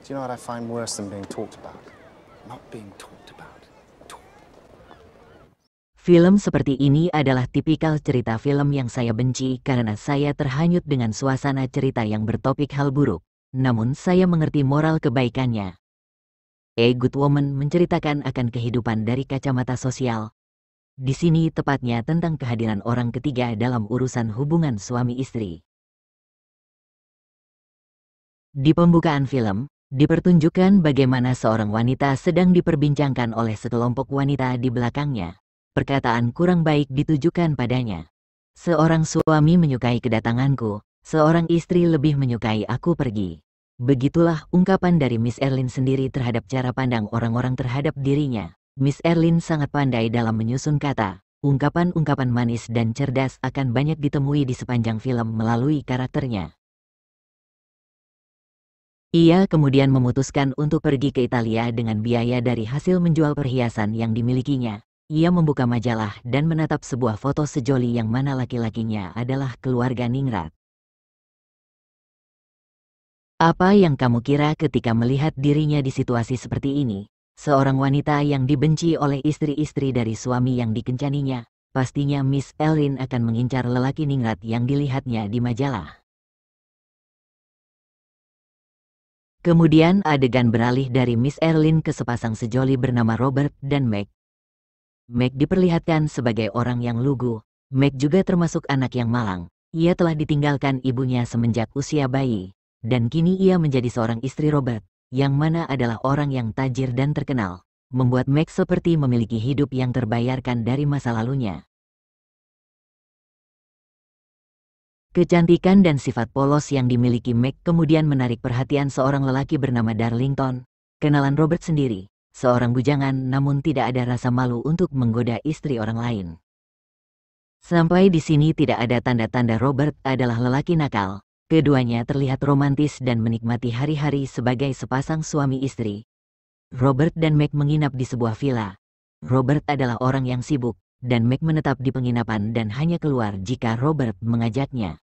Do you know what I find worse than being talked about? Not being talked about. Film seperti ini adalah tipikal cerita film yang saya benci karena saya terhanyut dengan suasana cerita yang bertopik hal buruk. Namun saya mengerti moral kebaikannya. A Good Woman menceritakan akan kehidupan dari kacamata sosial. Di sini tepatnya tentang kehadiran orang ketiga dalam urusan hubungan suami istri. Di pembukaan film, dipertunjukkan bagaimana seorang wanita sedang diperbincangkan oleh sekelompok wanita di belakangnya. Perkataan kurang baik ditujukan padanya. Seorang suami menyukai kedatanganku, seorang istri lebih menyukai aku pergi. Begitulah ungkapan dari Miss Erlin sendiri terhadap cara pandang orang-orang terhadap dirinya. Miss Erlin sangat pandai dalam menyusun kata. Ungkapan-ungkapan manis dan cerdas akan banyak ditemui di sepanjang film melalui karakternya. Ia kemudian memutuskan untuk pergi ke Italia dengan biaya dari hasil menjual perhiasan yang dimilikinya. Ia membuka majalah dan menatap sebuah foto sejoli yang mana laki-lakinya adalah keluarga ningrat. Apa yang kamu kira ketika melihat dirinya di situasi seperti ini? Seorang wanita yang dibenci oleh istri-istri dari suami yang dikencaninya. Pastinya Miss Erlin akan mengincar lelaki ningrat yang dilihatnya di majalah. Kemudian adegan beralih dari Miss Erlin ke sepasang sejoli bernama Robert dan Meg. Meg diperlihatkan sebagai orang yang lugu. Meg juga termasuk anak yang malang. Ia telah ditinggalkan ibunya semenjak usia bayi. Dan kini ia menjadi seorang istri Robert, yang mana adalah orang yang tajir dan terkenal. Membuat Meg seperti memiliki hidup yang terbayarkan dari masa lalunya. Kecantikan dan sifat polos yang dimiliki Meg kemudian menarik perhatian seorang lelaki bernama Darlington, kenalan Robert sendiri. Seorang bujangan namun tidak ada rasa malu untuk menggoda istri orang lain. Sampai di sini tidak ada tanda-tanda Robert adalah lelaki nakal. Keduanya terlihat romantis dan menikmati hari-hari sebagai sepasang suami istri. Robert dan Meg menginap di sebuah villa. Robert adalah orang yang sibuk, dan Meg menetap di penginapan dan hanya keluar jika Robert mengajaknya.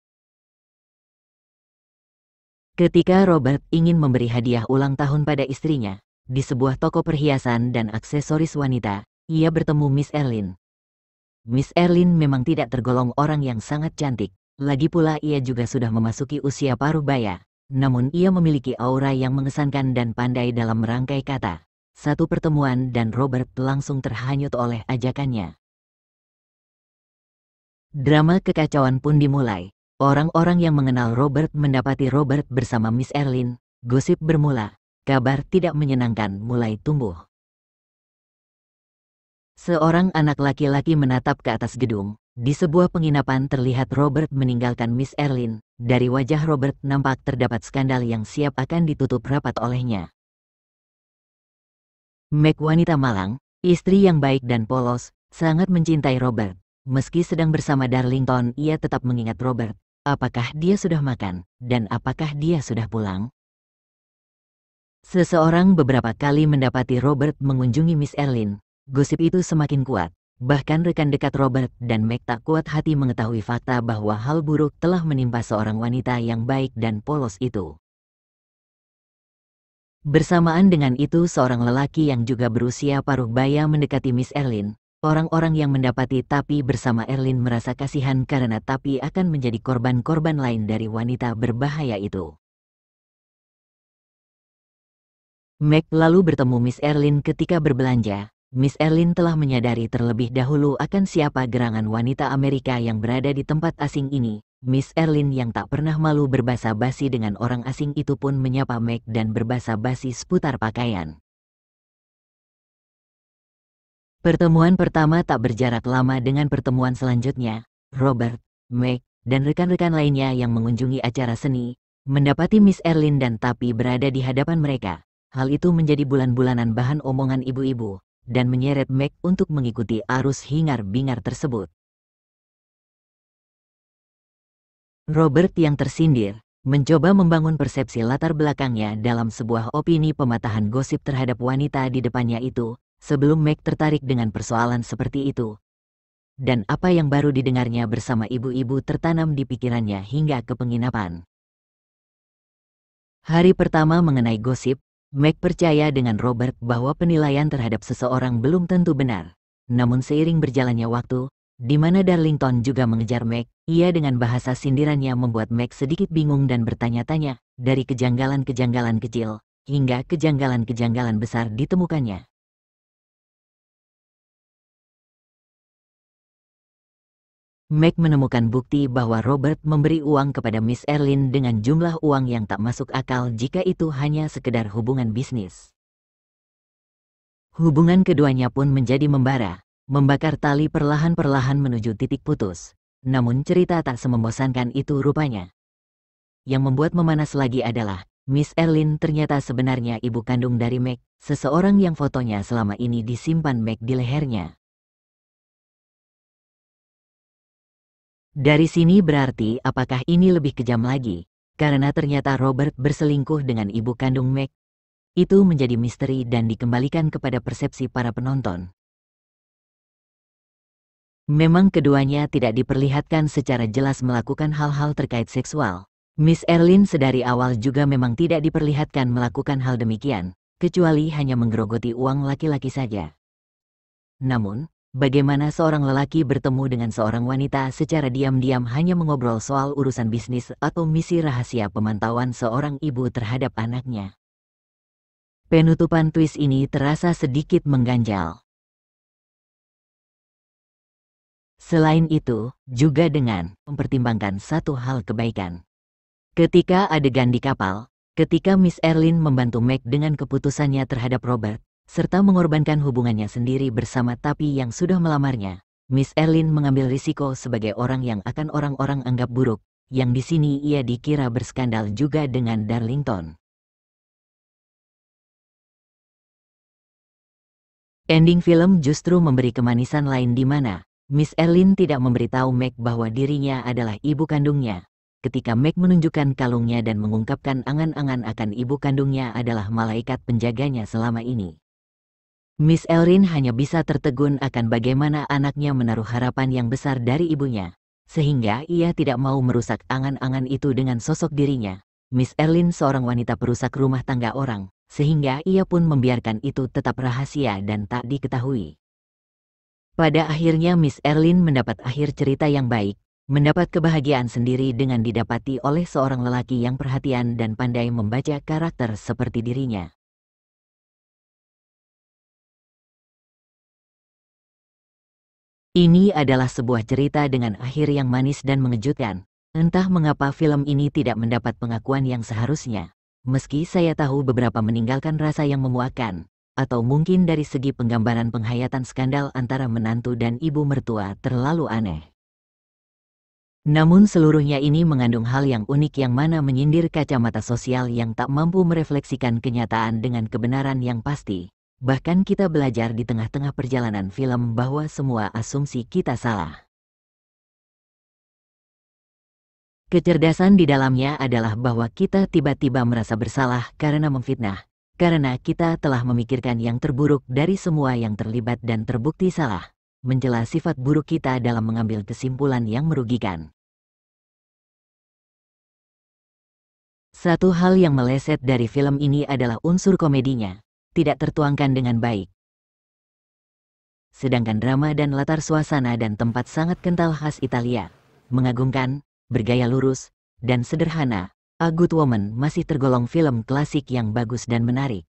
Ketika Robert ingin memberi hadiah ulang tahun pada istrinya, di sebuah toko perhiasan dan aksesoris wanita, ia bertemu Miss Erlin. Miss Erlin memang tidak tergolong orang yang sangat cantik, lagi pula ia juga sudah memasuki usia paruh baya. Namun ia memiliki aura yang mengesankan dan pandai dalam merangkai kata. Satu pertemuan dan Robert langsung terhanyut oleh ajakannya. Drama kekacauan pun dimulai. Orang-orang yang mengenal Robert mendapati Robert bersama Miss Erlin. Gosip bermula. Kabar tidak menyenangkan mulai tumbuh. Seorang anak laki-laki menatap ke atas gedung. Di sebuah penginapan terlihat Robert meninggalkan Miss Erlin. Dari wajah Robert nampak terdapat skandal yang siap akan ditutup rapat olehnya. Meg, wanita malang, istri yang baik dan polos, sangat mencintai Robert. Meski sedang bersama Darlington, ia tetap mengingat Robert. Apakah dia sudah makan? Dan apakah dia sudah pulang? Seseorang beberapa kali mendapati Robert mengunjungi Miss Erlin. Gosip itu semakin kuat. Bahkan rekan dekat Robert dan Meg tak kuat hati mengetahui fakta bahwa hal buruk telah menimpa seorang wanita yang baik dan polos itu. Bersamaan dengan itu seorang lelaki yang juga berusia paruh baya mendekati Miss Erlin. Orang-orang yang mendapati Tapi bersama Erlin merasa kasihan karena Tapi akan menjadi korban-korban lain dari wanita berbahaya itu. Meg lalu bertemu Miss Erlin ketika berbelanja. Miss Erlin telah menyadari terlebih dahulu akan siapa gerangan wanita Amerika yang berada di tempat asing ini. Miss Erlin yang tak pernah malu berbasa basi dengan orang asing itu pun menyapa Meg dan berbasa basi seputar pakaian. Pertemuan pertama tak berjarak lama dengan pertemuan selanjutnya. Robert, Meg, dan rekan-rekan lainnya yang mengunjungi acara seni, mendapati Miss Erlin dan Tapi berada di hadapan mereka. Hal itu menjadi bulan-bulanan bahan omongan ibu-ibu, dan menyeret Meg untuk mengikuti arus hingar-bingar tersebut. Robert yang tersindir, mencoba membangun persepsi latar belakangnya dalam sebuah opini pematahan gosip terhadap wanita di depannya itu, sebelum Meg tertarik dengan persoalan seperti itu. Dan apa yang baru didengarnya bersama ibu-ibu tertanam di pikirannya hingga ke penginapan. Hari pertama mengenai gosip, Meg percaya dengan Robert bahwa penilaian terhadap seseorang belum tentu benar. Namun seiring berjalannya waktu, di mana Darlington juga mengejar Meg, ia dengan bahasa sindirannya membuat Meg sedikit bingung dan bertanya-tanya, dari kejanggalan-kejanggalan kecil, hingga kejanggalan-kejanggalan besar ditemukannya. Meg menemukan bukti bahwa Robert memberi uang kepada Miss Erlyn dengan jumlah uang yang tak masuk akal jika itu hanya sekedar hubungan bisnis. Hubungan keduanya pun menjadi membara, membakar tali perlahan-perlahan menuju titik putus. Namun cerita tak semembosankan itu rupanya. Yang membuat memanas lagi adalah, Miss Erlyn ternyata sebenarnya ibu kandung dari Meg, seseorang yang fotonya selama ini disimpan Meg di lehernya. Dari sini berarti apakah ini lebih kejam lagi, karena ternyata Robert berselingkuh dengan ibu kandung Meg. Itu menjadi misteri dan dikembalikan kepada persepsi para penonton. Memang keduanya tidak diperlihatkan secara jelas melakukan hal-hal terkait seksual. Miss Erlyn sedari awal juga memang tidak diperlihatkan melakukan hal demikian, kecuali hanya menggerogoti uang laki-laki saja. Namun, bagaimana seorang lelaki bertemu dengan seorang wanita secara diam-diam hanya mengobrol soal urusan bisnis atau misi rahasia pemantauan seorang ibu terhadap anaknya? Penutupan twist ini terasa sedikit mengganjal. Selain itu, juga dengan mempertimbangkan satu hal kebaikan. Ketika adegan di kapal, ketika Miss Erlyn membantu Meg dengan keputusannya terhadap Robert, serta mengorbankan hubungannya sendiri bersama Tapi yang sudah melamarnya, Miss Erlyn mengambil risiko sebagai orang yang akan orang-orang anggap buruk, yang di sini ia dikira berskandal juga dengan Darlington. Ending film justru memberi kemanisan lain di mana Miss Erlyn tidak memberitahu Meg bahwa dirinya adalah ibu kandungnya. Ketika Meg menunjukkan kalungnya dan mengungkapkan angan-angan akan ibu kandungnya adalah malaikat penjaganya selama ini. Miss Erlyn hanya bisa tertegun akan bagaimana anaknya menaruh harapan yang besar dari ibunya, sehingga ia tidak mau merusak angan-angan itu dengan sosok dirinya. Miss Erlyn seorang wanita perusak rumah tangga orang, sehingga ia pun membiarkan itu tetap rahasia dan tak diketahui. Pada akhirnya Miss Erlyn mendapat akhir cerita yang baik, mendapat kebahagiaan sendiri dengan didapati oleh seorang lelaki yang perhatian dan pandai membaca karakter seperti dirinya. Ini adalah sebuah cerita dengan akhir yang manis dan mengejutkan. Entah mengapa film ini tidak mendapat pengakuan yang seharusnya. Meski saya tahu beberapa meninggalkan rasa yang memuakkan, atau mungkin dari segi penggambaran penghayatan skandal antara menantu dan ibu mertua terlalu aneh. Namun seluruhnya ini mengandung hal yang unik yang mana menyindir kacamata sosial yang tak mampu merefleksikan kenyataan dengan kebenaran yang pasti. Bahkan kita belajar di tengah-tengah perjalanan film bahwa semua asumsi kita salah. Kecerdasan di dalamnya adalah bahwa kita tiba-tiba merasa bersalah karena memfitnah, karena kita telah memikirkan yang terburuk dari semua yang terlibat dan terbukti salah, mencela sifat buruk kita dalam mengambil kesimpulan yang merugikan. Satu hal yang meleset dari film ini adalah unsur komedinya, tidak tertuangkan dengan baik. Sedangkan drama dan latar suasana dan tempat sangat kental khas Italia, mengagumkan, bergaya lurus, dan sederhana, A Good Woman masih tergolong film klasik yang bagus dan menarik.